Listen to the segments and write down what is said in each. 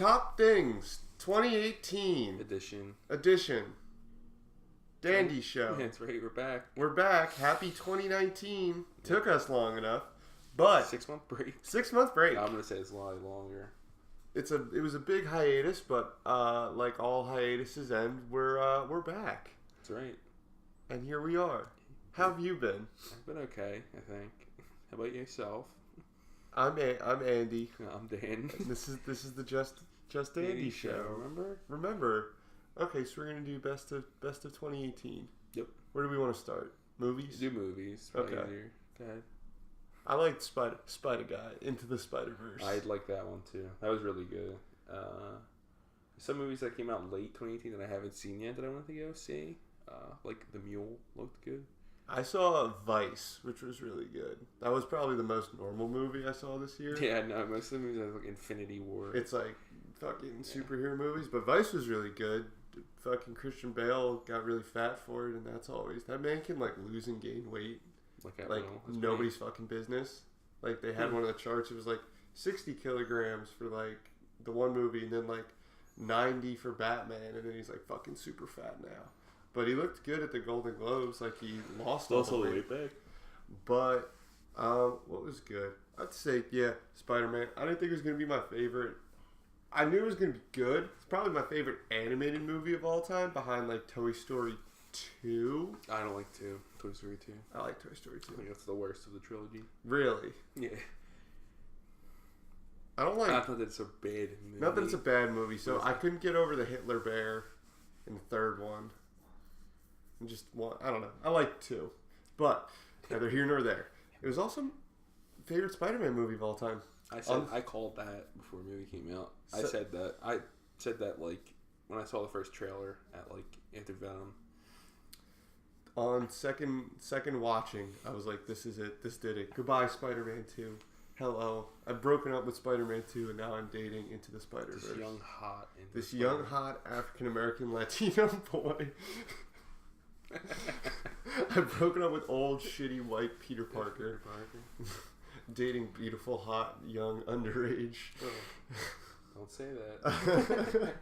Top things 2018 edition. Dandy Show. That's right, we're back. We're back. Happy 2019. Took us long enough, but 6-month break. 6-month break. I'm gonna say it's a lot longer. It was a big hiatus, but like all hiatuses end, we're back. That's right. And here we are. How have you been? I've been okay, I think. How about yourself? I'm Andy. I'm Dan. And this is the Just Andy show. Remember. Okay, so we're gonna do best of 2018. Yep. Where do we want to start? Movies. Do movies. Okay. Go ahead. I liked Spider Guy, Into the Spider-Verse. I like that one too. That was really good. Some movies that came out late 2018 that I haven't seen yet that I want to go see. Like The Mule looked good. I saw Vice, which was really good. That was probably the most normal movie I saw this year. Yeah, no, most of the movies are like Infinity War. It's like fucking superhero movies, but Vice was really good. Fucking Christian Bale got really fat for it, and that man can like lose and gain weight like nobody's fucking business. Like they had one of the charts, it was like 60 kilograms for like the one movie, and then like 90 for Batman, and then he's like fucking super fat now. But he looked good at the Golden Globes, like he lost all the weight back. But what was good? I'd say Spider-Man. I didn't think it was gonna be my favorite. I knew it was going to be good. It's probably my favorite animated movie of all time, behind like Toy Story 2. I don't like Toy Story 2. I like Toy Story 2. I think that's the worst of the trilogy. Really? Yeah. I don't like... Not that it's a bad movie. Not that it's a bad movie. So I couldn't get over the Hitler bear in the third one. And just one... I don't know. I like 2. But neither here nor there. It was also favorite Spider-Man movie of all time. I called that before the movie came out. I said that like when I saw the first trailer at like after Venom. On second watching, I was like, this is it. This did it. Goodbye, Spider-Man 2. Hello. I've broken up with Spider-Man 2, and now I'm dating Into the Spider-Verse. This young, hot African-American Latino boy. I've broken up with old, shitty, white Peter Parker. Dating beautiful, hot, young, underage. Oh, don't say that.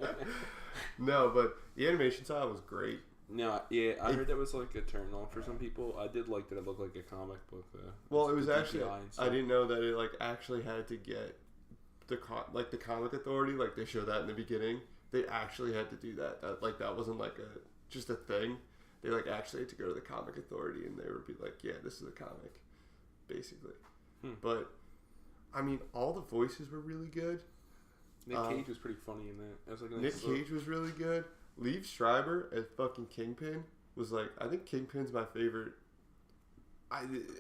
No, but the animation style was great. No, yeah, I heard that was like a turn on for some people. I did like that it looked like a comic book. Well, it was actually. I didn't know that it like actually had to get the Comic Authority. Like they show that in the beginning. They actually had to do that. That wasn't like just a thing. They like actually had to go to the Comic Authority, and they would be like, "Yeah, this is a comic," basically. But I mean, all the voices were really good. Nick Cage was pretty funny in that. It was like Nick Cage was really good. Liev Schreiber as fucking Kingpin was like, I think Kingpin's my favorite.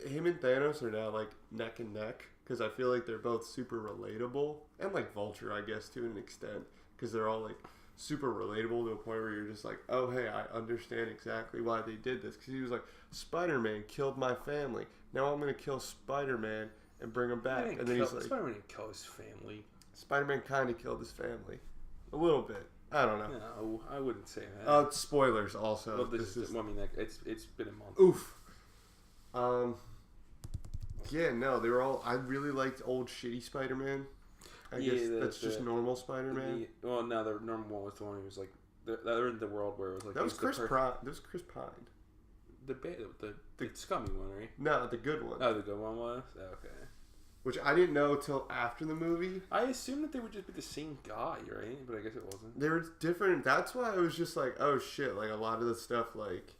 Him and Thanos are now like neck and neck because I feel like they're both super relatable, and like Vulture, I guess, to an extent, because they're all like super relatable to a point where you're just like, oh hey, I understand exactly why they did this, because he was like, Spider-Man killed my family. Now I'm gonna kill Spider-Man and bring him back. And then he's like, Spider-Man didn't kill his family. Spider-Man kind of killed his family, a little bit. I don't know. No, I wouldn't say that. Spoilers also. Well, it's been a month. Oof. Yeah, no, they were all. I really liked old shitty Spider-Man. I guess that's just normal Spider-Man. Well, no, the normal one was the one who was like they're in the world where it was like that was Chris Pine. That was Chris Pine. The scummy one, right? No, the good one. Oh, the good one was? Okay. Which I didn't know till after the movie. I assumed that they would just be the same guy, right? But I guess it wasn't. They were different. That's why I was just like, oh shit, like a lot of the stuff like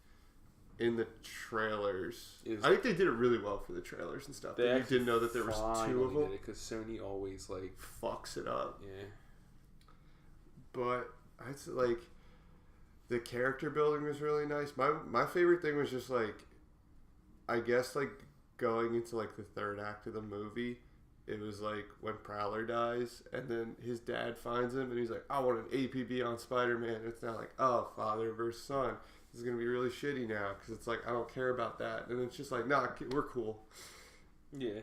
in the trailers. I think they did it really well for the trailers and stuff. You didn't know that there was 2 of them. Because Sony always like fucks it up. Yeah. But I'd say like the character building was really nice. My favorite thing was just like, I guess like going into like the third act of the movie, it was like when Prowler dies and then his dad finds him and he's like, I want an APB on Spider-Man. It's not like, oh, father versus son. This is going to be really shitty now because it's like, I don't care about that. And it's just like, nah, we're cool. Yeah.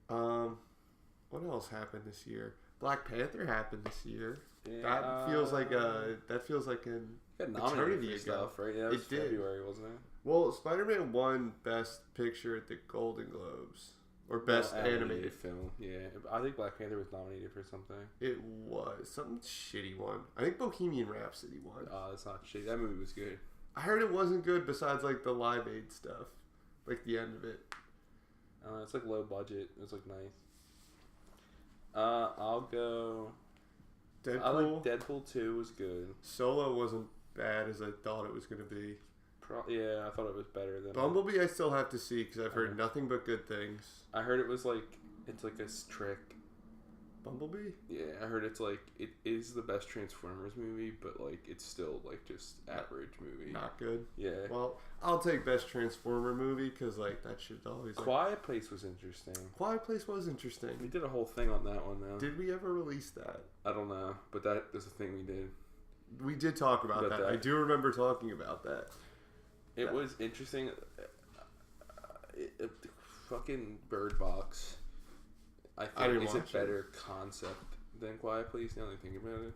What else happened this year? Black Panther happened this year. Yeah, that feels like an eternity ago. Stuff, right? Yeah, it was February, wasn't it? Well, Spider-Man won Best Picture at the Golden Globes Or Best Animated Film. Yeah, I think Black Panther was nominated for something. It was some shitty one. I think Bohemian Rhapsody won. Oh, that's not shitty. That movie was good. I heard it wasn't good besides like the Live Aid stuff, like the end of it. It's like low budget. It was like nice. I'll go. Deadpool. I like Deadpool 2 was good. Solo wasn't bad as I thought it was going to be. Yeah, I thought it was better than Bumblebee. I still have to see because I've heard nothing but good things. I heard it was like it's like a trick. Bumblebee? Yeah, I heard it's like it is the best Transformers movie, but like it's still like just average movie. Not good. Yeah. Well, I'll take best Transformer movie because like that shit always. Like, Quiet Place was interesting. Quiet Place was interesting. We did a whole thing on that one though. Did we ever release that? I don't know, but that is a thing we did. We did talk about that. I do remember talking about that. It was interesting. Fucking Bird Box. I think it's a better concept than Quiet Place. Now that I think about it,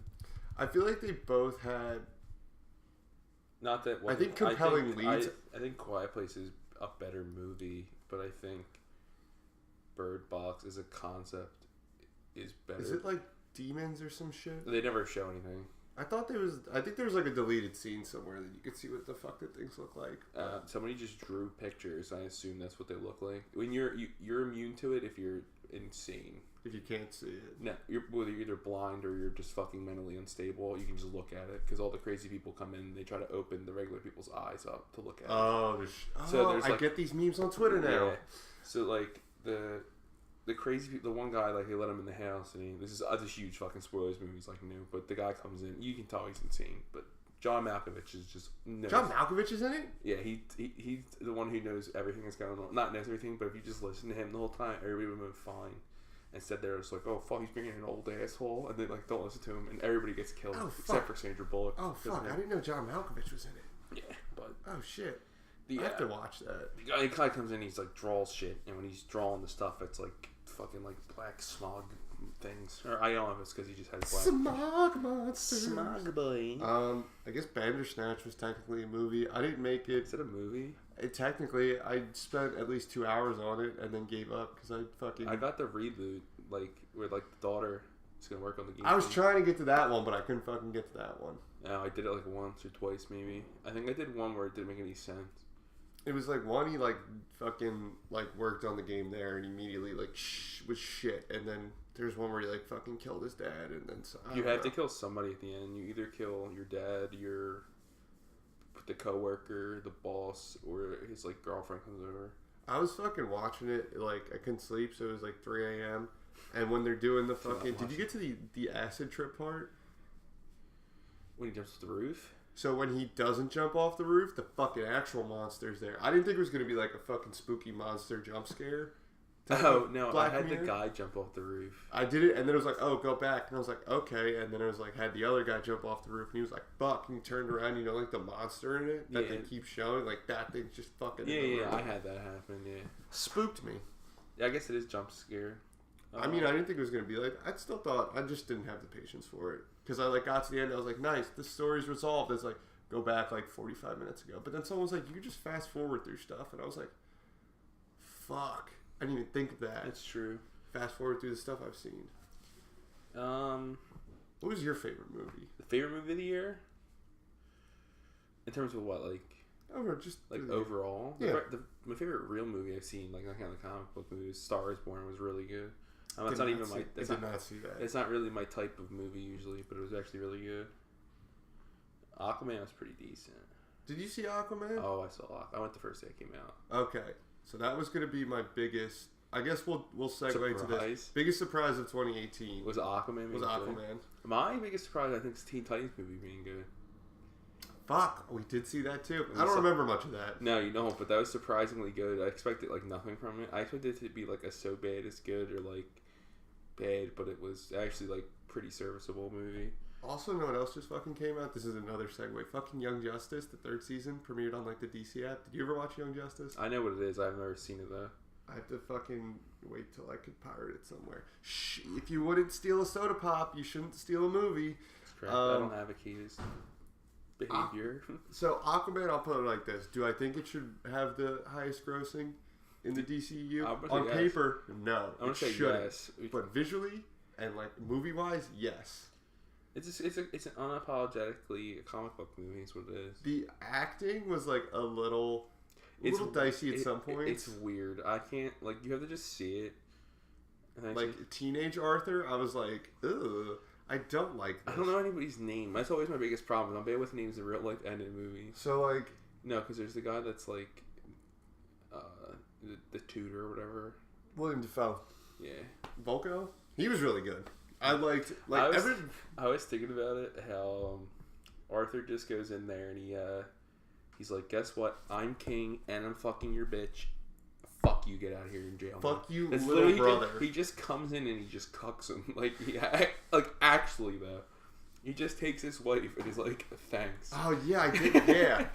I feel like they both had. Not that. I think compelling leads. I think Quiet Place is a better movie, but I think Bird Box as a concept is better. Is it like demons or some shit? They never show anything. I thought there was. I think there was like a deleted scene somewhere that you could see what the fuck the things look like. Somebody just drew pictures. I assume that's what they look like. When you're immune to it if you're insane. If you can't see it. No, whether you're either blind or you're just fucking mentally unstable. You can just look at it because all the crazy people come in. And they try to open the regular people's eyes up to look at it. So there's I get these memes on Twitter now. Yeah. So like the crazy people, the one guy, like, they let him in the house, and this is a huge fucking spoilers movie, he's like new, but the guy comes in, you can tell he's insane, but John Malkovich is just John Malkovich is in it? Yeah, he's the one who knows everything that's going on. Not knows everything, but if you just listen to him the whole time, everybody would have been fine. Instead, they're just like, oh fuck, he's being an old asshole, and they like don't listen to him, and everybody gets killed except for Sandra Bullock. Oh fuck, I didn't know John Malkovich was in it. Yeah, but oh shit. I have to watch that. The guy comes in, he's like draws shit, and when he's drawing the stuff, it's like fucking like black smog things. Or I don't know if it's because he just has black smog monsters. Smog boy. I guess Bandersnatch was technically a movie. I didn't make it. Is it a movie? Technically, I spent at least 2 hours on it and then gave up because I got the reboot, like where like the daughter is gonna work on the game. I was trying to get to that one, but I couldn't fucking get to that one. No, I did it like once or twice maybe. I think I did one where it didn't make any sense. It was like one, he like fucking like worked on the game there and immediately like was shit, and then there's one where he like fucking killed his dad, and then you have to kill somebody at the end. You either kill your dad, the coworker, the boss, or his like girlfriend comes over. I was fucking watching it, like I couldn't sleep, so it was like 3 a.m. And when they're doing the fucking, did you get to the acid trip part? When he jumps off the roof. So when he doesn't jump off the roof, the fucking actual monster's there. I didn't think it was gonna be like a fucking spooky monster jump scare. Oh no! I had the guy jump off the roof. I did it, and then it was like, "Oh, go back," and I was like, "Okay," and then it was like, had the other guy jump off the roof, and he was like, "Fuck!" and he turned around, like the monster in it that they keep showing, like that thing's just fucking. Yeah, I had that happen. Yeah, spooked me. Yeah, I guess it is jump scare. I mean, I didn't think it was gonna be like. I still thought I just didn't have the patience for it because I like got to the end. I was like, "Nice, this story's resolved." It's like go back like 45 minutes ago, but then someone was like, "You just fast forward through stuff," and I was like, "Fuck." I didn't even think of that. That's true. Fast forward through the stuff I've seen. What was your favorite movie? The favorite movie of the year? In terms of what, like? Just like overall. Yeah. My favorite real movie I've seen, like not kind of comic book movie, is Star is Born. Was really good. It's not even my. I did not see that. It's not really my type of movie usually, but it was actually really good. Aquaman was pretty decent. Did you see Aquaman? Oh, I saw Aquaman. I went the first day it came out. Okay. So that was going to be my biggest. I guess we'll segue to this. Biggest surprise of 2018 was Aquaman. My biggest surprise, I think, is Teen Titans movie being good. Fuck, we did see that too. I don't remember much of that. No, you don't. But that was surprisingly good. I expected like nothing from it. I expected it to be like a so bad it's good or like bad, but it was actually like pretty serviceable movie. Also, know what else just fucking came out? This is another segue. Fucking Young Justice, the 3rd season, premiered on like the DC app. Did you ever watch Young Justice? I know what it is. I've never seen it though. I have to fucking wait till I could pirate it somewhere. Shh, if you wouldn't steal a soda pop, you shouldn't steal a movie. That's correct. I don't have a key's behavior. So Aquaman, I'll put it like this. Do I think it should have the highest grossing? in the DCU. On paper, no. I'm gonna say yes, but visually and like movie wise, yes. It's an unapologetically comic book movie. Is what it is. The acting was like a little dicey at some points. It's weird. I can't like. You have to just see it. Like teenage Arthur, I was like, ugh, I don't like this. I don't know anybody's name. That's always my biggest problem. I'm bad with names in real life and in movies. So like, no, because there's the guy that's like, the tutor or whatever. William Dafoe. Yeah. Volko. He was really good. I liked I was thinking about it how Arthur just goes in there and he's like, guess what? I'm king and I'm fucking your bitch. Fuck you, get out of here in jail. Fuck you, little brother. He just comes in and he just cucks him. Like actually though. He just takes his wife and he's like, thanks. Oh yeah, I did. Yeah.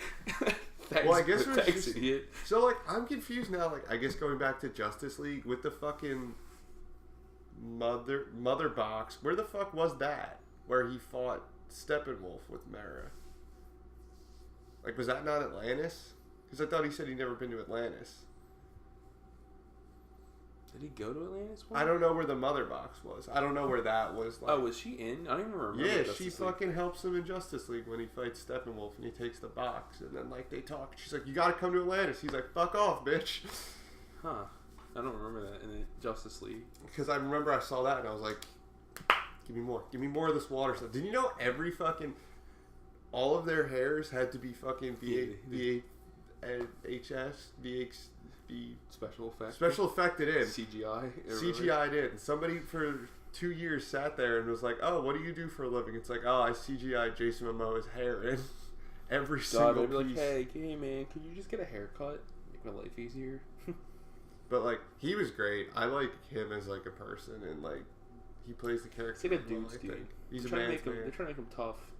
Thanks, well, I guess we're thanks, just, idiot. So like, I'm confused now. Like, I guess going back to Justice League with the fucking mother box. Where the fuck was that? Where he fought Steppenwolf with Mara. Like, was that not Atlantis? Because I thought he said he'd never been to Atlantis. Did he go to Atlantis? I don't know where the mother box was. I don't know where that was. Like, oh, was she in? I don't even remember. Yeah, she fucking helps him in Justice League when he fights Steppenwolf and he takes the box and then like they talk. She's like, "You gotta come to Atlantis." He's like, "Fuck off, bitch." Huh? I don't remember that in the Justice League. Because I remember I saw that and I was like, "Give me more of this water stuff." Did you know all of their hairs had to be fucking VHS special effected in CGI'd in. Somebody for 2 years sat there and was like, "Oh, what do you do for a living?" It's like, "Oh, I CGI Jason Momoa's hair in every single piece." Like, hey man, could you just get a haircut? Make my life easier. But like, he was great. I like him as like a person and like he plays the character. He's like a dude's dude. He's a man's man. They're trying to make him tough.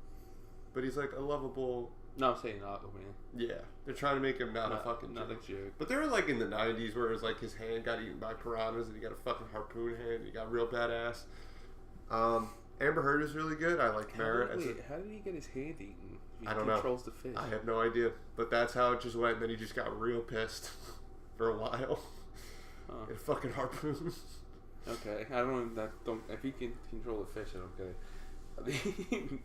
But he's like a lovable. No, I'm saying not, man. Yeah, they're trying to make him not a fucking joke. But they were like in the 90s where it was like his hand got eaten by piranhas and he got a fucking harpoon hand. He got real badass. Amber Heard is really good. I like Mara. How did he get his hand eaten? I don't know. He controls the fish. I have no idea. But that's how it just went. And then he just got real pissed for a while. Huh. And a fucking harpoon. Okay, I don't. If he can control the fish, I don't get it.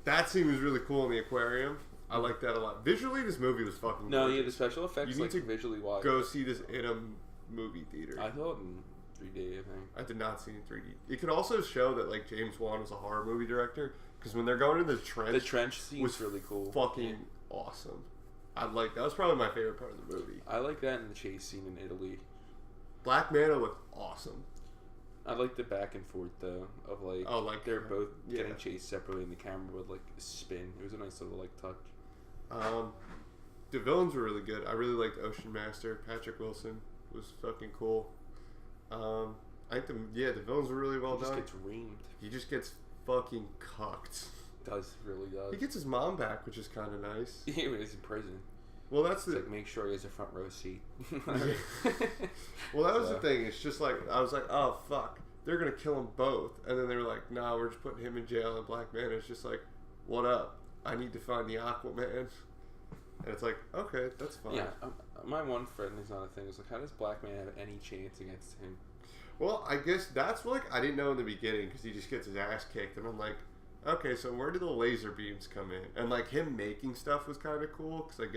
That scene was really cool in the aquarium. I like that a lot. Visually, this movie was fucking gorgeous. Yeah, the special effects. You need to visually watch. Go see this in a movie theater. I saw it in 3D. I think I did not see it in 3D. It could also show that like James Wan was a horror movie director because when they're going to the trench scene was really cool. Fucking awesome. That was probably my favorite part of the movie. I like that in the chase scene in Italy. Black Manta looked awesome. I like the back and forth though of like they're both getting chased separately and the camera would like spin. It was a nice little like touch. The villains were really good. I really liked Ocean Master. Patrick Wilson was fucking cool. I think the villains were really well done. He just gets reamed. He just gets fucking cucked. Really does. He gets his mom back, which is kind of nice. Yeah, when he's in prison. Well, that's like make sure he has a front row seat. Well, that was the thing. It's just like I was like, oh fuck, they're gonna kill them both, and then they were like, nah, we're just putting him in jail. And Black Manta's just like, what up? I need to find the Aquaman. And it's like, okay, that's fine. Yeah, my one friend is not a thing. Was like, how does Black Man have any chance against him? Well, I guess that's like I didn't know in the beginning because he just gets his ass kicked, and I'm like, okay, so where do the laser beams come in? And like him making stuff was kind of cool because I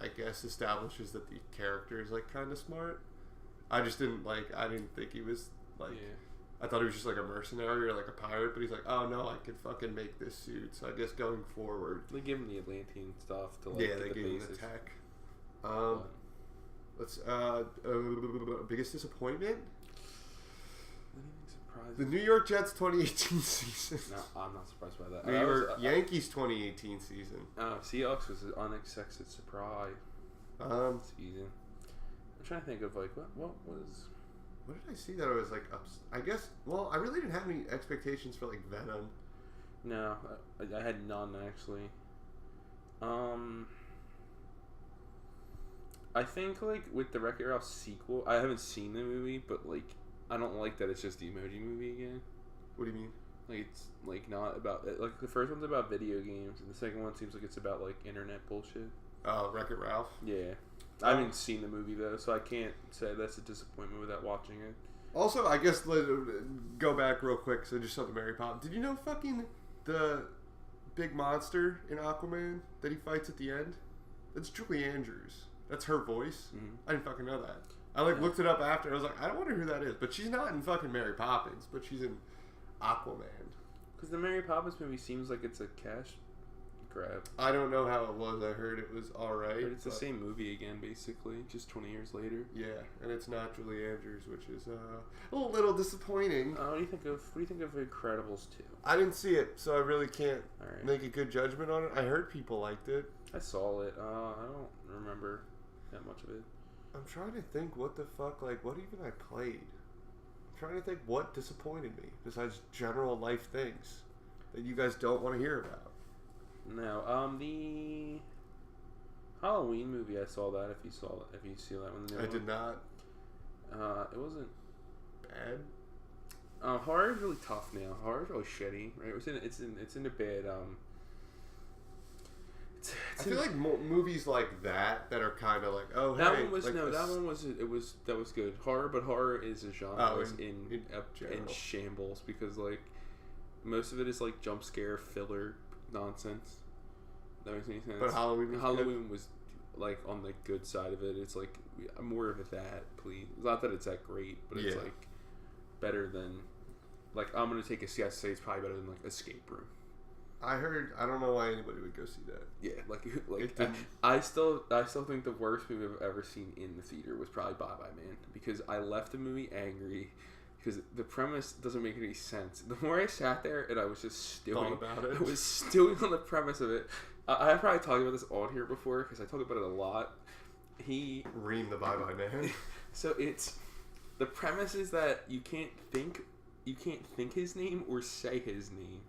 guess establishes that the character is like kind of smart. I didn't think he was like. Yeah. I thought he was just like a mercenary or like a pirate, but he's like, oh no, I can fucking make this suit. So I guess going forward, they give him the Atlantean stuff to like they give him the tech. Biggest disappointment. The New York Jets 2018 season. No, I'm not surprised by that. New York Yankees 2018 season. Seahawks was an unexpected surprise season. I'm trying to think of like what was. What did I see that I was like? I guess. Well, I really didn't have any expectations for like Venom. No, I had none actually. I think like with the Wreck-It Ralph sequel, I haven't seen the movie, but like I don't like that it's just the Emoji Movie again. What do you mean? Like it's like not about like the first one's about video games, and the second one seems like it's about like internet bullshit. Wreck-It Ralph. Yeah. I haven't seen the movie though, so I can't say that's a disappointment without watching it. Also, I guess let's go back real quick. So just something Mary Poppins. Did you know fucking the big monster in Aquaman that he fights at the end? That's Julie Andrews. That's her voice. Mm-hmm. I didn't fucking know that. I looked it up after. I was like, I don't wonder who that is. But she's not in fucking Mary Poppins. But she's in Aquaman. Because the Mary Poppins movie seems like it's a cash grab. I don't know how it was. I heard it was alright. But it's the same movie again, basically, just 20 years later. Yeah, and it's not Julie Andrews, which is a little disappointing. What do you think of Incredibles 2? I didn't see it, so I really can't make a good judgment on it. I heard people liked it. I saw it. I don't remember that much of it. I'm trying to think what the fuck, what even I played. I'm trying to think what disappointed me, besides general life things that you guys don't want to hear about. No, the Halloween movie, I saw that. If you see that one, I did not. It wasn't bad. Horror is really tough now. Horror is really shitty, right? It's in a bad. I feel like movies like that are kind of like, oh, that hey, one was that was good. Horror is a genre in shambles because most of it is jump scare filler nonsense. That makes any sense. But Halloween was on the good side of it. It's more of that, please. Not that it's that great, but it's better than I'm gonna take a guess. Say it's probably better than Escape Room. I don't know why anybody would go see that. Yeah, I still think the worst movie I've ever seen in the theater was probably Bye Bye Man because I left the movie angry. Because the premise doesn't make any sense. The more I sat there and I was just stewing about it. I was stewing on the premise of it. I probably talked about this on here before because I talk about it a lot. Ream the Bye Bye Man. So the premise is that you can't think his name or say his name,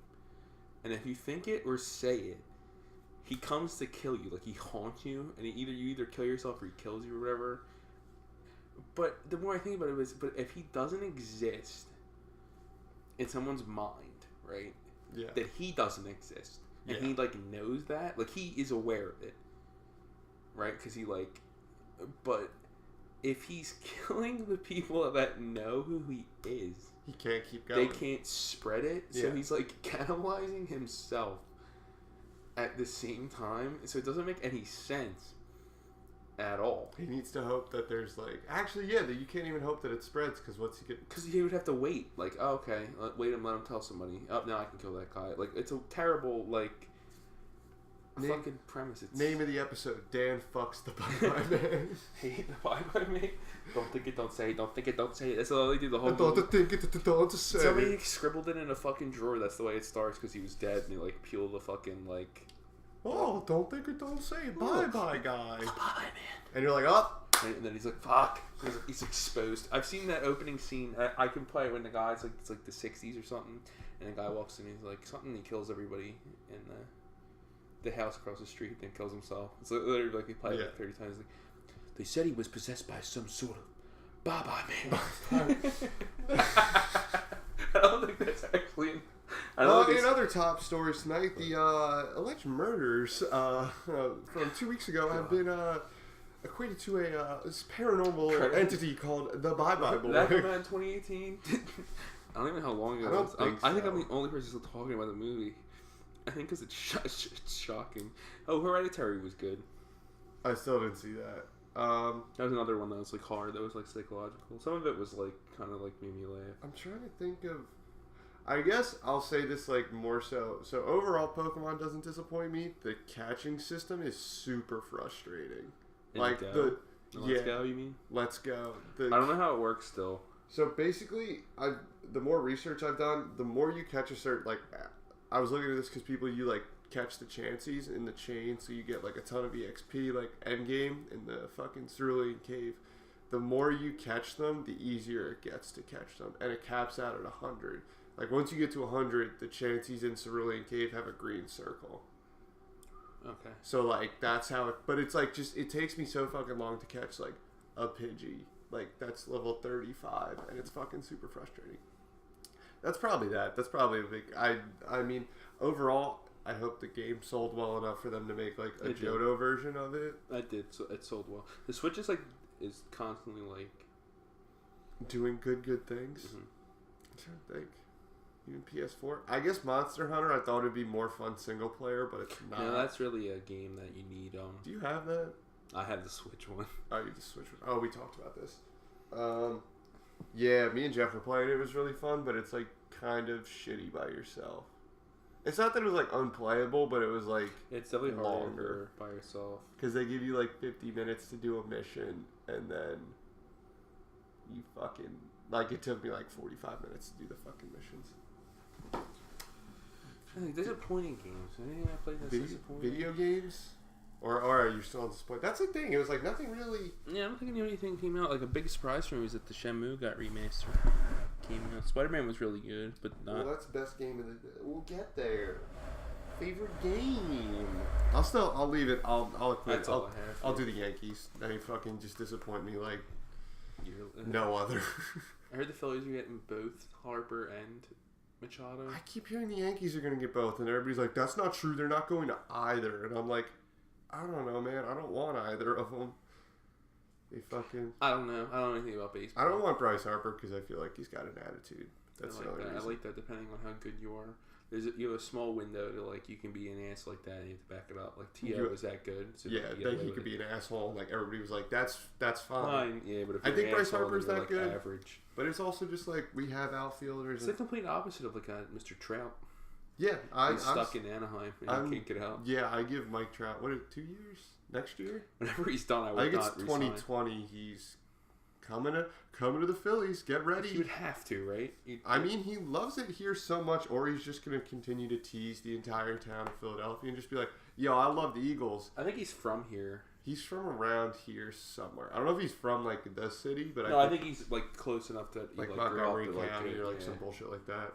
and if you think it or say it, he comes to kill you. He haunts you, and you either kill yourself or he kills you or whatever. But the more I think about it but if he doesn't exist in someone's mind, right? Yeah. That he doesn't exist. And he, knows that. He is aware of it. Right? Because but if he's killing the people that know who he is. He can't keep going. They can't spread it. Yeah. So he's, cannibalizing himself at the same time. So it doesn't make any sense. At all. He needs to hope that there's that you can't even hope that it spreads because what's he get? Because he would have to wait. Okay, wait and let him tell somebody. Oh, now I can kill that guy. It's a terrible fucking premise. Name of the episode: Dan fucks the Bye Bye Man. Hate the Bye Bye Man. Don't think it, don't say it. Don't think it, don't say it. That's all they do the whole. Don't think it, don't say it. Somebody scribbled it in a fucking drawer. That's the way it starts because he was dead and he peeled the fucking Oh, don't think it, don't say it. Bye-bye, guy. Bye-bye, man. And you're like, oh. And then he's like, fuck. He's exposed. I've seen that opening scene. I can play when the guy's it's the 60s or something. And the guy walks in and he's something, he kills everybody in the house across the street and kills himself. It's literally he played it 30 times. They said he was possessed by some sort of bye-bye man. I don't think that's actually... in other top stories tonight, the alleged murders from 2 weeks ago have been equated to a paranormal entity called the Bye Bye Boy. That came out in 2018. I don't even know how long ago it was. I think I'm the only person still talking about the movie. I think because it's shocking. Oh, Hereditary was good. I still didn't see that. That was another one that was hard. That was psychological. Some of it was kind of made me laugh. I'm trying to think of. I guess I'll say this more so. So overall, Pokemon doesn't disappoint me. The catching system is super frustrating. Let's Go, you mean? Let's Go. I don't know how it works still. So basically, the more research I've done, the more you catch a certain I was looking at this because people catch the Chanseys in the chain, so you get a ton of EXP endgame in the fucking Cerulean Cave. The more you catch them, the easier it gets to catch them, and it caps out at 100. Once you get to 100, the Chanseys in Cerulean Cave have a green circle. Okay. So, that's how it... But it's, it takes me so fucking long to catch, a Pidgey. That's level 35, and it's fucking super frustrating. That's probably that. That's probably a big... I mean, overall, I hope the game sold well enough for them to make like a Johto version of it. I did. So it sold well. The Switch is constantly like doing good things. Mm-hmm. I'm trying to think. Even PS4. I guess Monster Hunter. I thought it'd be more fun single player, but it's not. No, that's really a game that you need. Do you have that? I have the Switch one. Oh, you have the Switch one. Oh, we talked about this. Yeah, me and Jeff were playing. It was really fun, but it's like kind of shitty by yourself. It's not that it was like unplayable, but it was like it's definitely longer by yourself because they give you like 50 minutes to do a mission, and then you fucking like it took me like 45 minutes to do the fucking missions. Disappointing games. Anything I played that's disappointing? Video games? Or are you still disappointed? That's the thing. It was like nothing really. Yeah, I don't think anything came out. Like a big surprise for me was that the Shenmue got remastered. Came out. Spider-Man was really good, but not. Well, that's the best game of the. We'll get there. Favorite game? I'll leave it. I'll quit. That's all I have. I'll do the Yankees. They fucking just disappoint me like no other. I heard the Phillies are getting both Harper and Machado. I keep hearing the Yankees are going to get both, and everybody's like, "That's not true. They're not going to either." And I'm like, I don't know, man. I don't want either of them. They fucking. I don't know. I don't know anything about baseball. I don't want Bryce Harper because I feel like he's got an attitude. That's the only reason. I like that. Depending on how good you are, you have a small window to like you can be an ass like that and you have to back it up. Like T.O. was that good. So yeah, he could be an asshole. Like everybody was like, that's fine. Yeah, but if I think Bryce Harper's that good. Average. But it's also just like we have outfielders. It's the complete opposite of like Mr. Trout. Yeah, he's stuck in Anaheim and he can't get out. Yeah, I give Mike Trout 2 years next year. Whenever he's done, I think it's 2020. He's coming to the Phillies. Get ready. He would have to, right? I mean, he loves it here so much, or he's just gonna continue to tease the entire town of Philadelphia and just be like, "Yo, I love the Eagles." I think he's from here. He's from around here somewhere. I don't know if he's from like the city, but I think he's like close enough to like Montgomery County or like some bullshit like that.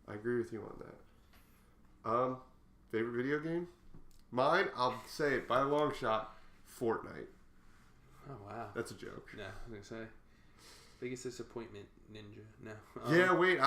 I agree with you on that. Favorite video game? Mine, I'll say it by a long shot, Fortnite. Oh, wow. That's a joke. Yeah, I was going to say. Biggest disappointment, Ninja. No. Yeah, wait.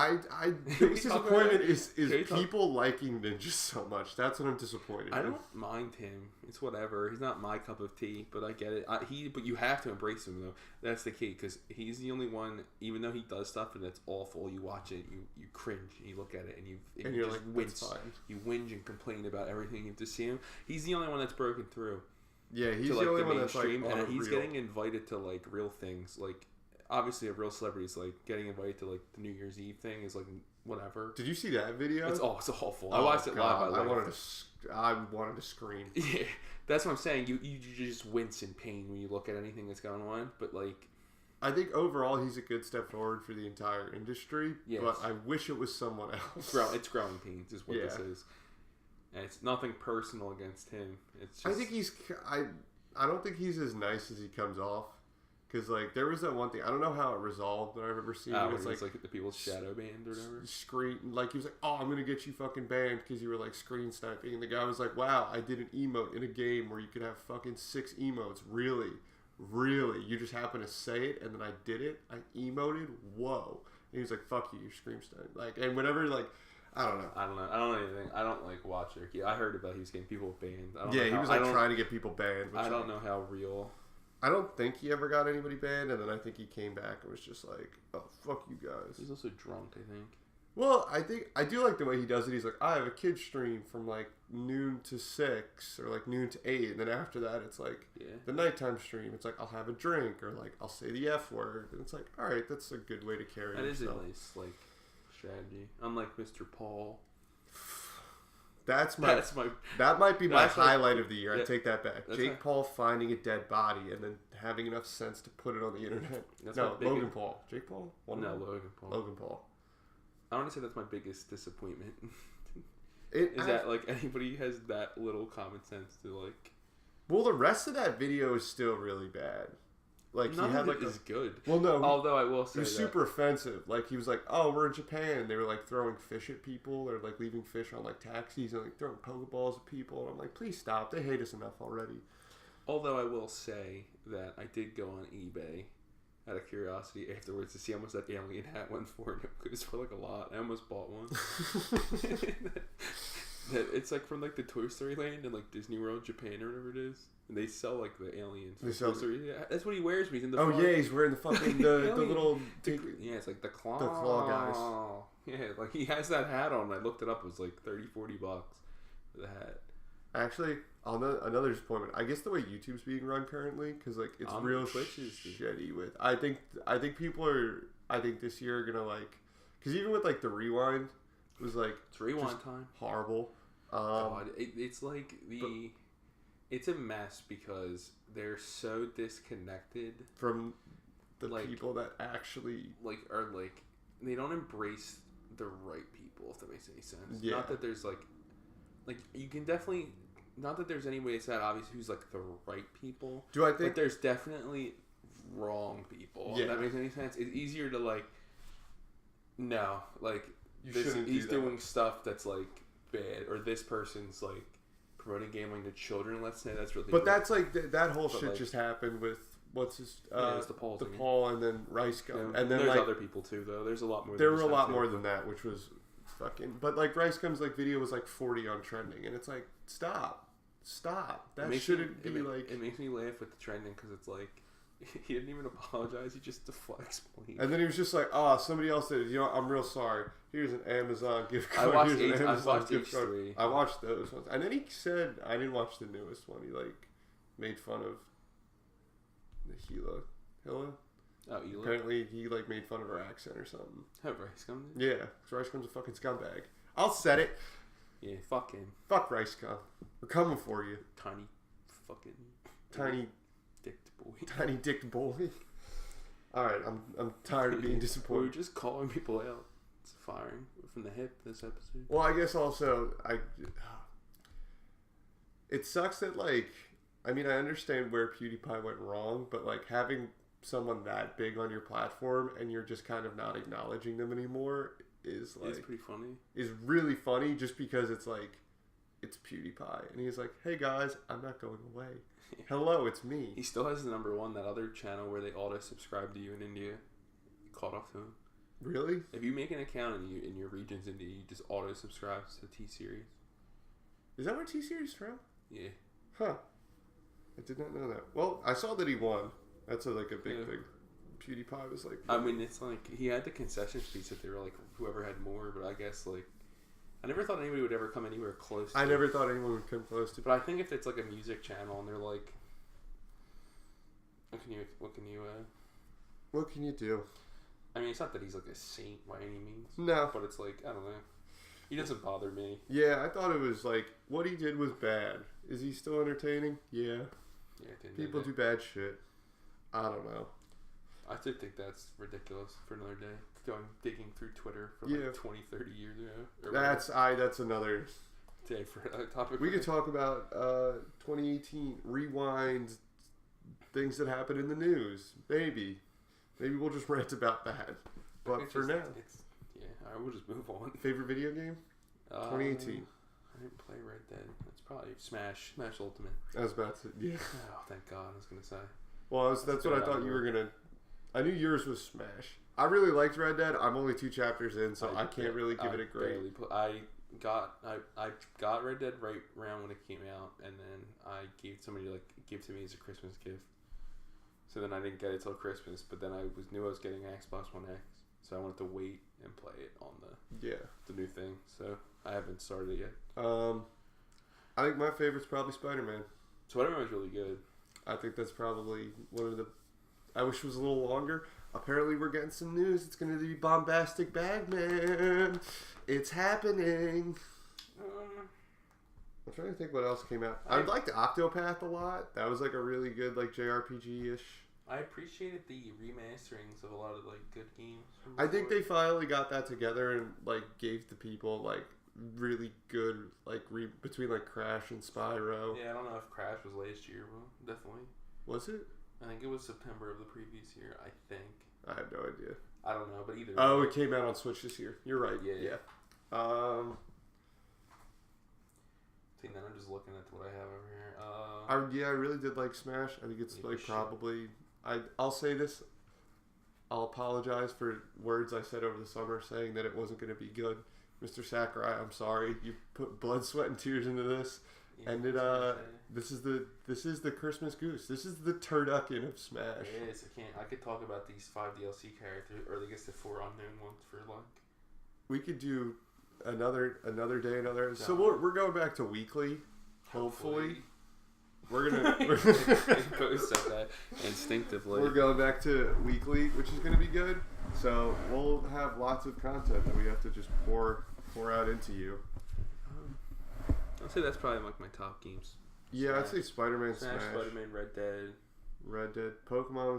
Biggest disappointment is people liking Ninja so much. That's what I'm disappointed. I don't mind him. It's whatever. He's not my cup of tea, but I get it. But you have to embrace him though. That's the key because he's the only one. Even though he does stuff and it's awful, you watch it, you cringe, and you look at it, and you just like, wince. You whinge and complain about everything. You have to see him. He's the only one that's broken through. Yeah, he's the only one that's like and he's getting invited to like real things like. Obviously, a real celebrity is like getting invited to like the New Year's Eve thing is like whatever. Did you see that video? It's awful. I watched it live. I wanted to scream. Yeah, that's what I'm saying. You just wince in pain when you look at anything that's going on. But like, I think overall he's a good step forward for the entire industry. Yes. But I wish it was someone else. It's growing pains is what this is, and it's nothing personal against him. It's just, I think I don't think he's as nice as he comes off. Because, like, there was that one thing. I don't know how it resolved that I've ever seen. It's like the people's shadow banned or whatever. Like, he was like, oh, I'm going to get you fucking banned because you were, like, screen sniping. And the guy was like, wow, I did an emote in a game where you could have fucking 6 emotes. Really? Really? You just happened to say it and then I did it? I emoted? Whoa. And he was like, fuck you, you're screen sniping. Like, and whenever, like, I don't know. I don't know anything. I don't, like, watch it. I heard about he was getting people banned. He was, like, trying to get people banned. I don't know how real... I don't think he ever got anybody banned, and then I think he came back and was just like, oh, fuck you guys. He's also drunk, I think. Well, I do like the way he does it. He's like, I have a kid stream from, like, noon to 6, or, like, noon to 8, and then after that, it's, like, the nighttime stream. It's like, I'll have a drink, or, like, I'll say the F word, and it's like, all right, that's a good way to carry himself. That is a nice, like, strategy. Unlike Mr. Paul. That might be my highlight of the year. I take that back. Jake Paul finding a dead body and then having enough sense to put it on the internet. Logan Paul. Jake Paul? Logan Paul. Logan Paul. I want to say that's my biggest disappointment. That like anybody has that little common sense to like. Well, the rest of that video is still really bad. Like none he had of like it is good. Well, no. Although I will say it was super offensive. Like he was like, "Oh, we're in Japan," and they were like throwing fish at people or like leaving fish on like taxis and like throwing Pokeballs at people. And I'm like, "Please stop! They hate us enough already." Although I will say that I did go on eBay out of curiosity afterwards to see how much that alien hat went for, and it was for like a lot. I almost bought one. It's like from like the Toy Story Land in like Disney World, Japan or whatever it is. And they sell like the aliens. Yeah, that's what he wears when he's in the front. Yeah, he's wearing the fucking the little yeah, it's like the claw. The claw guys. Yeah, like he has that hat on. I looked it up. It was like $30-$40 for the hat. Actually, another disappointment. I guess the way YouTube's being run currently, because like it's real shitty with. I think people are. I think this year are gonna like, because even with like the rewind, it was like it's rewind time. Horrible. God, it's like it's a mess because they're so disconnected from the people that actually are they don't embrace the right people, if that makes any sense. Yeah. Not that there's like you can definitely, not that there's any way it's that obvious who's like the right people. Do I think? But there's definitely wrong people. Yeah. If that makes any sense. It's easier to no, he's doing stuff that's like bad, or this person's like promoting gambling to children. Let's say that's really. But that's like that whole shit just happened with what's his the Paul and then Rice Gum, and then there's other people too though. There's a lot more. There were a lot more than that, which was fucking. But like Rice Gum's like video was like 40 on trending, and it's like stop. That shouldn't be like. It makes me laugh with the trending because it's like. He didn't even apologize. He just deflects blame. And then he was just like, somebody else did it. You know, I'm real sorry. Here's an Amazon gift card. I watched H3. I watched those ones. And then he said, I didn't watch the newest one. He, made fun of the Hila. Oh, Hila? Apparently, he, made fun of her accent or something. Have Rice Gum? Yeah, because Rice Gum's a fucking scumbag. I'll set it. Yeah, fuck him. Fuck Rice Gum. We're coming for you. Tiny Tiny dick boy. Alright, I'm tired of being disappointed. We're just calling people out. It's firing from the hip this episode. Well, I guess also it sucks that I understand where PewDiePie went wrong, but having someone that big on your platform and you're just kind of not acknowledging them anymore is it's pretty funny. Is really funny just because it's it's PewDiePie and he's like, "Hey guys, I'm not going away. Hello, it's me." He still has the #1, that other channel where they auto-subscribe to you in India. Caught off to him. Really? If you make an account in your region's India, you just auto-subscribe to T-Series. Is that where T-Series from? Yeah. Huh. I did not know that. Well, I saw that he won. That's a big thing. PewDiePie was I mean, it's he had the concession piece that they were whoever had more, but I guess I never thought anybody would ever come anywhere close to I never thought anyone would come close to it. But I think if it's a music channel and they're what can you do? I mean, it's not that he's a saint by any means. No. But it's I don't know. He doesn't bother me. Yeah, I thought it was what he did was bad. Is he still entertaining? Yeah. Yeah, people do bad shit. I don't know. I still think that's ridiculous for another day. Digging through Twitter from 20, 30 years ago. That's another day for a topic. We could talk about 2018 rewind things that happened in the news. Maybe we'll just rant about that. But for now, I will just move on. Favorite video game? 2018. I didn't play Red Dead. It's probably Smash Ultimate. I was about to. Yeah. Oh, thank God! I was gonna say. Well, that's what I thought you were gonna. I knew yours was Smash. I really liked Red Dead. I'm only 2 chapters in, so I can't really give it a grade. I got Red Dead right around when it came out, and then I gave somebody give to me as a Christmas gift. So then I didn't get it till Christmas, but then I knew I was getting an Xbox One X, so I wanted to wait and play it on the new thing. So I haven't started it yet. I think my favorite's probably Spider-Man. Spider-Man's really good. I think that's probably one of the. I wish it was a little longer. Apparently, we're getting some news. It's going to be Bombastic Bagman. It's happening. I'm trying to think what else came out. I liked Octopath a lot. That was a really good JRPG-ish. I appreciated the remasterings of a lot of good games. I think they finally got that together and gave the people really good between Crash and Spyro. Yeah, I don't know if Crash was last year. Well, definitely. Was it? I think it was September of the previous year. I think. I have no idea. I don't know, but either. Oh, it came out on Switch this year. You're right. Yeah. See, then I'm just looking at what I have over here. I really did like Smash. I think it's probably. I'll say this. I'll apologize for words I said over the summer saying that it wasn't going to be good. Mr. Sakurai, I'm sorry. You put blood, sweat, and tears into this. Yeah, and this is the Christmas goose. This is the turducken of Smash. It is. I could talk about these 5 DLC characters, or I guess the 4 unknown ones for like. We could do another day, another. No. So we're going back to weekly. Hopefully. We're gonna. Both said that instinctively. We're going back to weekly, which is gonna be good. So we'll have lots of content that we have to just pour out into you. I'd say that's probably like my top games. Yeah, I'd say Spider-Man, Smash, Spider-Man, Red Dead. Pokemon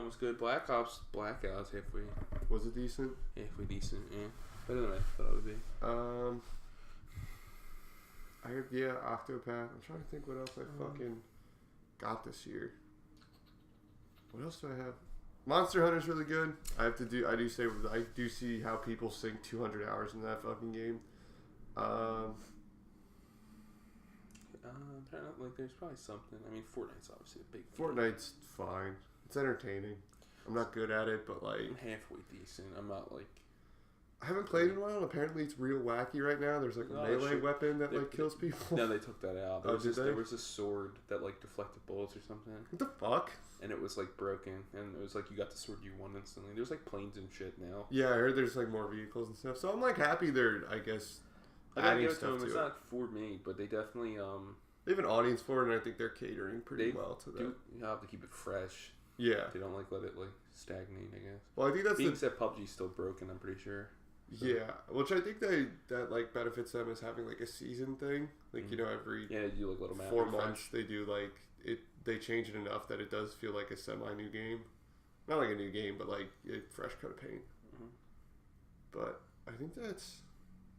was good. Black Ops halfway. Was it decent? Halfway decent, yeah. Better than I thought it would be. Octopath. I'm trying to think what else I fucking got this year. What else do I have? Monster Hunter's really good. I do see how people sink 200 hours in that fucking game. There's probably something. I mean, Fortnite's obviously a big game. Fortnite's fine. It's entertaining. I'm not good at it, but like... I'm halfway decent. I'm not like... I haven't played in a while, and apparently it's real wacky right now. There's like a melee weapon that kills people. No, they took that out. There was a sword that like deflected bullets or something. What the fuck? And it was like broken, and it was like you got the sword you won instantly. There's like planes and shit now. Yeah, I heard there's like more vehicles and stuff. So I'm like happy they're, I guess, adding stuff to them. It's not for me, but they definitely they have an audience for it, and I think they're catering pretty well to that. You have to keep it fresh. Yeah. They don't like let it like stagnate, I guess. Well, I think that's being said, PUBG's still broken. I'm pretty sure. So. Yeah, which I think that like benefits them as having like a season thing. Like every you do like little 4 months they do like it. They change it enough that it does feel like a semi-new game. Not like a new game, but like a fresh coat of paint. Mm-hmm. But I think that's.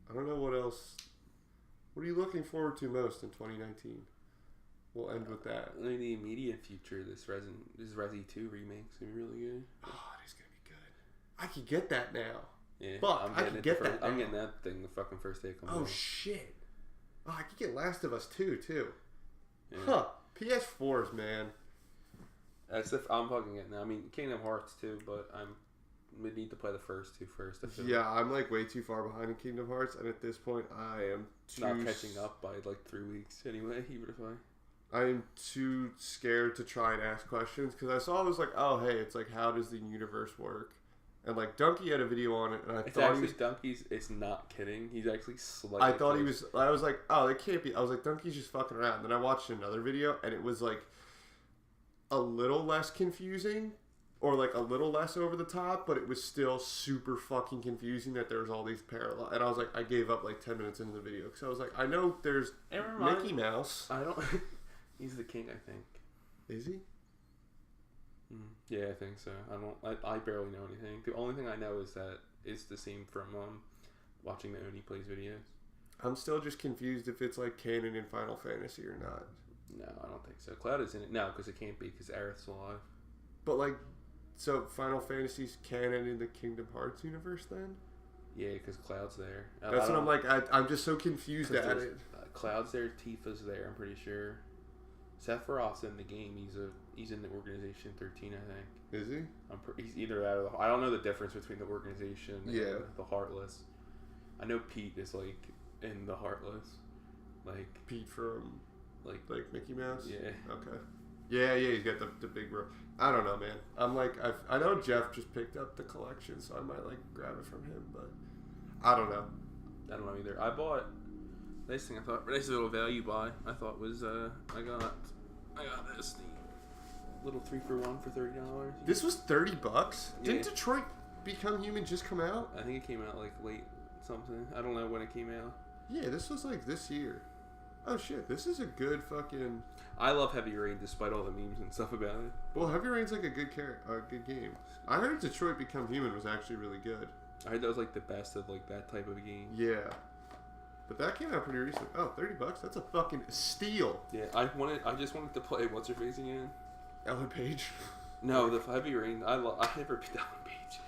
I don't know what else. What are you looking forward to most in 2019? We'll end with that. In the immediate future, this Resi 2 remake's gonna be really good. Oh, it is gonna be good. I could get that now. Yeah, fuck, I can get that. I'm getting that thing the fucking first day it comes out. Oh shit! Oh, I could get Last of Us 2 too. Yeah. Huh? PS4s, man. I'm fucking getting that. I mean, Kingdom Hearts too, but we need to play the first 2 first. I'm like way too far behind in Kingdom Hearts, and at this point, I am not catching up by like 3 weeks anyway. Even if I am too scared to try and ask questions because I saw it was like, oh hey, it's like how does the universe work? And like Donkey had a video on it, and I thought he was Donkey's. It's not kidding. He's actually slightly. I thought he was. I was like, oh, they can't be. I was like, Donkey's just fucking around. Then I watched another video, and it was like a little less confusing, or like a little less over the top, but it was still super fucking confusing that there was all these parallel. And I was like, I gave up like 10 minutes into the video because I was like, I know there's Mickey Mouse. I don't. He's the king, I think. Is he? Yeah, I think so. I barely know anything. The only thing I know is that it's the same from watching the Oni Plays videos. I'm still just confused if it's like canon in Final Fantasy or not. No, I don't think so. Cloud is in it. No, because it can't be because Aerith's alive. But like, so Final Fantasy's canon in the Kingdom Hearts universe then? Yeah, because Cloud's there. That's what I'm like. I'm just so confused at it. Cloud's there. Tifa's there. I'm pretty sure. Sephiroth's in the game. He's in the Organization 13, I think. Is he? He's either out of I don't know the difference between the Organization and the Heartless. I know Pete is like in the Heartless, like Pete from like Mickey Mouse. Yeah. Okay. Yeah. He's got the big bro. I don't know, man. I'm like I know Jeff just picked up the collection, so I might like grab it from him, but I don't know. I don't know either. I bought. Nice thing I thought, nice little value buy. I thought was I got this the little 3-for-1 for $30. This was $30. Yeah. Didn't Detroit Become Human just come out? I think it came out like late something. I don't know when it came out. Yeah, this was like this year. Oh shit, this is a good fucking. I love Heavy Rain despite all the memes and stuff about it. Well, Heavy Rain's like a good game. I heard Detroit Become Human was actually really good. I heard that was like the best of like that type of game. Yeah. But that came out pretty recently. Oh, $30? That's a fucking steal. Yeah, I just wanted to play what's her face again? Ellen Page. No, the Heavy Rain. I never beat Ellen Page.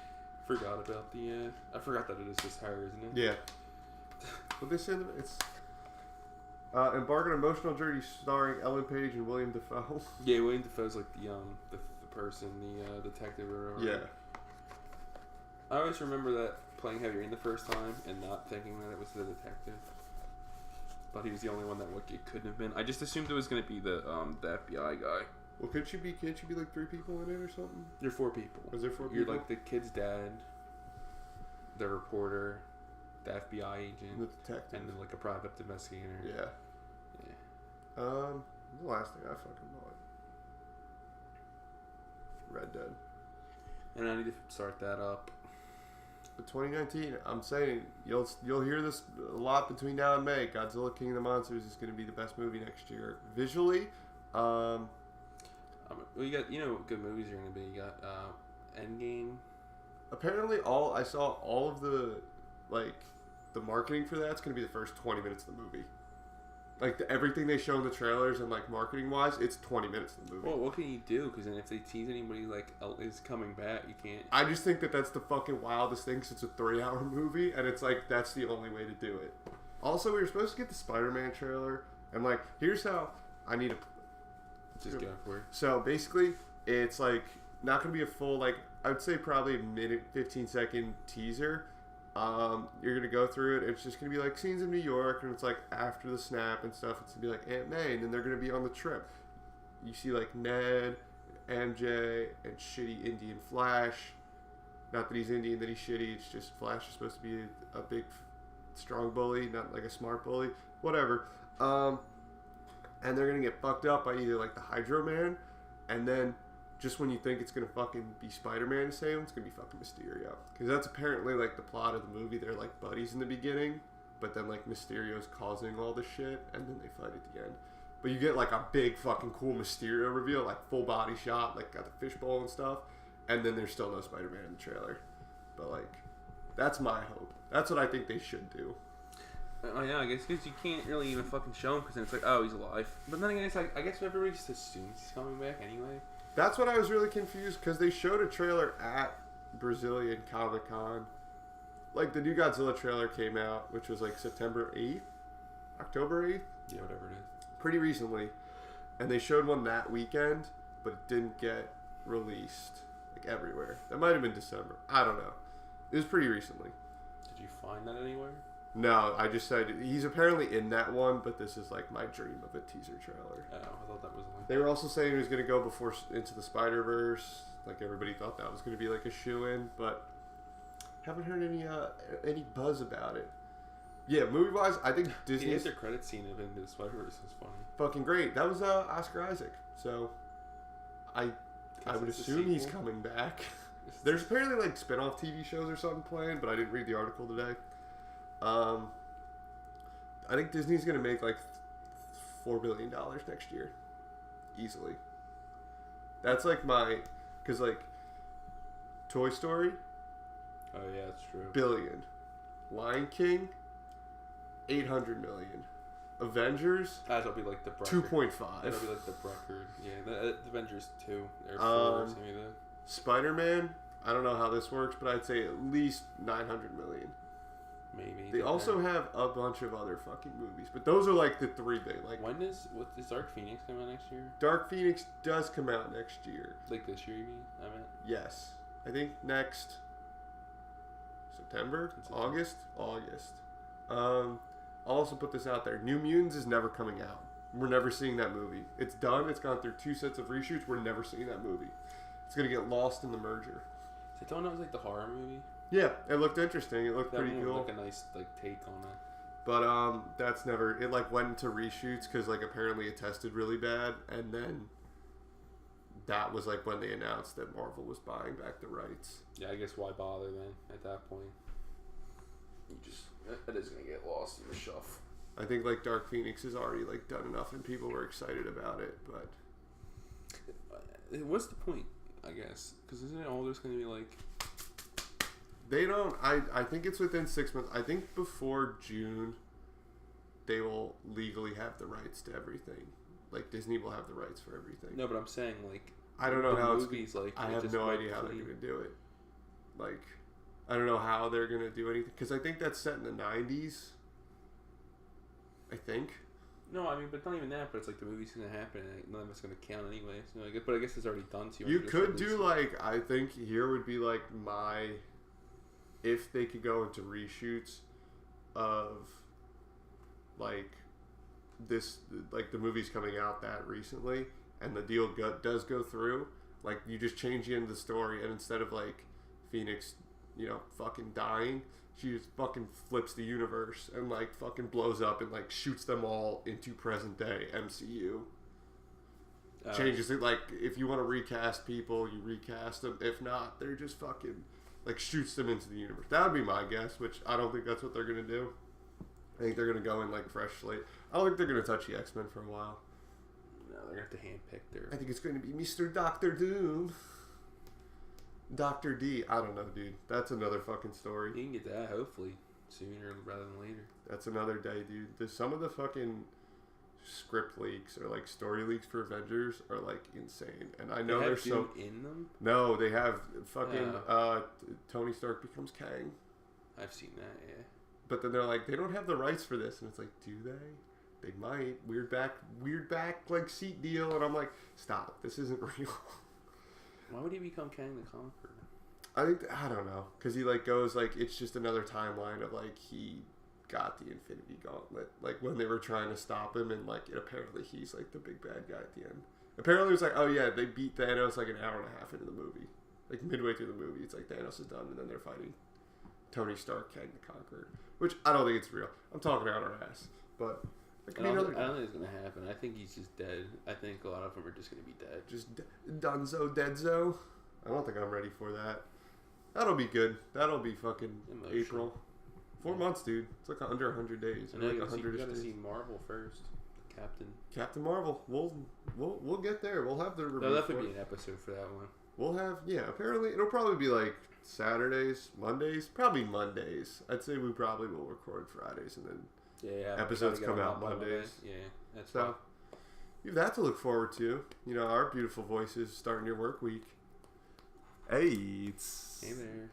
Forgot about the. I forgot that it is just her, isn't it? Yeah. What they say? It's embark on an emotional journey starring Ellen Page and William Dafoe. Yeah, William Dafoe's like the person, the detective or whatever. Yeah. I always remember that playing heavy rain the first time and not thinking that it was the detective. Thought he was the only one that it couldn't have been. I just assumed it was gonna be the FBI guy. Well, can't you be like 3 people in it or something? There are 4 people. Was there 4 people? You're like the kid's dad, the reporter, the FBI agent, the detective, and then like a private investigator. Yeah. The last thing I fucking bought. Red Dead. And I need to start that up. But 2019, I'm saying you'll hear this a lot between now and May. Godzilla King of the Monsters is going to be the best movie next year. Visually, well, you got what good movies are going to be. You got Endgame. Apparently, I saw all of the marketing for that's going to be the first 20 minutes of the movie. Like everything they show in the trailers and like marketing wise, it's 20 minutes of the movie. Well, what can you do? Because then if they tease anybody is coming back, you can't. I just think that's the fucking wildest thing since it's a 3-hour movie, and it's like that's the only way to do it. Also, we were supposed to get the Spider-Man trailer, and like here's how I need to just go for it. So basically, it's like not gonna be a full I would say probably a minute 15-second teaser. You're gonna go through it. It's just gonna be like scenes in New York, and it's like after the snap and stuff. It's gonna be like Aunt May, and then they're gonna be on the trip. You see like Ned, MJ, and shitty Indian Flash. Not that he's Indian, that he's shitty. It's just Flash is supposed to be a big, strong bully, not like a smart bully. Whatever. And they're gonna get fucked up by either like the Hydro Man, and then just when you think it's gonna fucking be Spider-Man to save him, it's gonna be fucking Mysterio. Because that's apparently like the plot of the movie. They're like buddies in the beginning, but then like Mysterio's causing all the shit, and then they fight at the end. But you get like a big fucking cool Mysterio reveal, like full body shot, like got the fishbowl and stuff, and then there's still no Spider-Man in the trailer. But like, that's my hope. That's what I think they should do. Oh yeah, I guess because you can't really even fucking show him because then it's like, oh, he's alive. But then again, it's like I guess everybody just assumes he's coming back anyway. That's what I was really confused because they showed a trailer at Brazilian Comic-Con. Like the new Godzilla trailer came out, which was like September 8th, October 8th. Yeah, whatever it is. Pretty recently, and they showed one that weekend, but it didn't get released like everywhere. That might have been December. I don't know. It was pretty recently. Did you find that anywhere? No, I just said he's apparently in that one, but this is like my dream of a teaser trailer. Oh, I thought that was one. They were also saying he was going to go before Into the Spider-Verse. Like everybody thought that was going to be like a shoo-in, but haven't heard any buzz about it. Yeah, movie-wise, I think Disney's... The after credit scene of Into the Spider-Verse is funny. Fucking great. That was Oscar Isaac, so I would assume he's coming back. There's apparently like spin-off TV shows or something planned, but I didn't read the article today. I think Disney's gonna make like $4 billion next year, easily. That's like because like Toy Story. Oh yeah, that's true. Billion. Lion King. 800 million. Avengers. That'll be like the 2.5. That'll be like the record. Yeah, the Avengers 2. Or 4, maybe that. Spider-Man. I don't know how this works, but I'd say at least 900 million. Maybe. They also have a bunch of other fucking movies, but those are like the 3 big. Like, when does Dark Phoenix come out next year? Dark Phoenix does come out next year. Like this year, you mean? I mean. Yes, I think next September, August. I'll also put this out there: New Mutants is never coming out. We're never seeing that movie. It's done. It's gone through 2 sets of reshoots. We're never seeing that movie. It's gonna get lost in the merger. Is it the one that was like the horror movie? Yeah, it looked interesting. It looked pretty cool. Like a nice take on it. But that's never. It like went into reshoots because like apparently it tested really bad, and then that was like when they announced that Marvel was buying back the rights. Yeah, I guess why bother then at that point? It is gonna get lost in the shuffle. I think like Dark Phoenix is already like done enough, and people were excited about it. But what's the point? I guess because isn't it all there's gonna be like. They don't. I think it's within 6 months. I think before June, they will legally have the rights to everything. Like Disney will have the rights for everything. No, but I'm saying like I don't know how movies like I have no idea how they're gonna do it. Like I don't know how they're gonna do anything because I think that's set in the 90s. I think. No, I mean, but not even that. But it's like the movie's gonna happen, and none of it's gonna count anyway. So, but I guess it's already done. So you could do like I think here would be like if they could go into reshoots of like this, like the movie's coming out that recently, and the deal does go through, like you just change the end of the story, and instead of like Phoenix, you know, fucking dying, she just fucking flips the universe and like fucking blows up and like shoots them all into present day MCU. Changes it, like if you want to recast people, you recast them. If not, they're just fucking like shoots them into the universe. That would be my guess, which I don't think that's what they're gonna do. I think they're gonna go in like fresh slate. I don't think they're gonna touch the X-Men for a while. No, they're gonna have to handpick their. I think it's going to be Mr. Doctor Doom. Dr. D. I don't know, dude. That's another fucking story. You can get that hopefully sooner rather than later. That's another day, dude. There's some of the fucking script leaks or like story leaks for Avengers are like insane, and I know there's so in them. No, they have fucking Tony Stark becomes Kang. I've seen that, yeah. But then they're like, they don't have the rights for this, and it's like, do they? They might. Weird back like seat deal, and I'm like, stop. This isn't real. Why would he become Kang the Conqueror? I don't know, because he like goes like it's just another timeline of like he got the Infinity Gauntlet, like when they were trying to stop him, and like apparently he's like the big bad guy at the end. Apparently it was like, oh yeah, they beat Thanos like an hour and a half into the movie, like midway through the movie. It's like Thanos is done, and then they're fighting Tony Stark, Kang the Conqueror, which I don't think it's real. I'm talking out our ass, but I don't think it's gonna happen. I think he's just dead. I think a lot of them are just gonna be dead. Just Dunzo, Deadzo. I don't think I'm ready for that. That'll be good. That'll be fucking April. 4 months, dude. It's like under 100 days. I know like 100 you gotta see Marvel first. Captain Marvel. We'll get there. We'll have the review. There'll definitely be an episode for that one. We'll have apparently it'll probably be like Saturdays, Mondays, probably Mondays. I'd say we probably will record Fridays and then episodes come out Mondays. Yeah, that's so you have that to look forward to. You know, our beautiful voices starting your work week. Hey, it's hey there.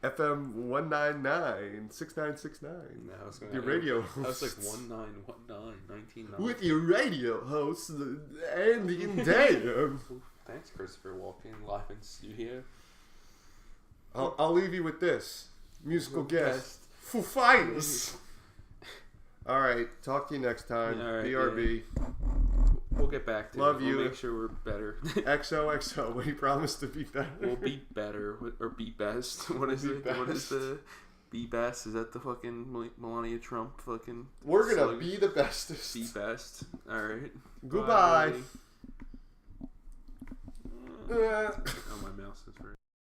FM 199 6969. No, your radio host. I was like 1919. With your radio host, Andy and Dave. Thanks, Christopher Walken, live in studio. I'll leave you with this musical guest, Foo Fighters. All right, talk to you next time. Right, BRB. Yeah. We'll get back to Love it. you. We'll make sure we're better. XOXO. We promise to be better. We'll be better or be best. What is it? Best. What is the be best? Is that the fucking Melania Trump fucking? We're gonna be the bestest. Be best. All right. Goodbye. Oh, my mouse is very.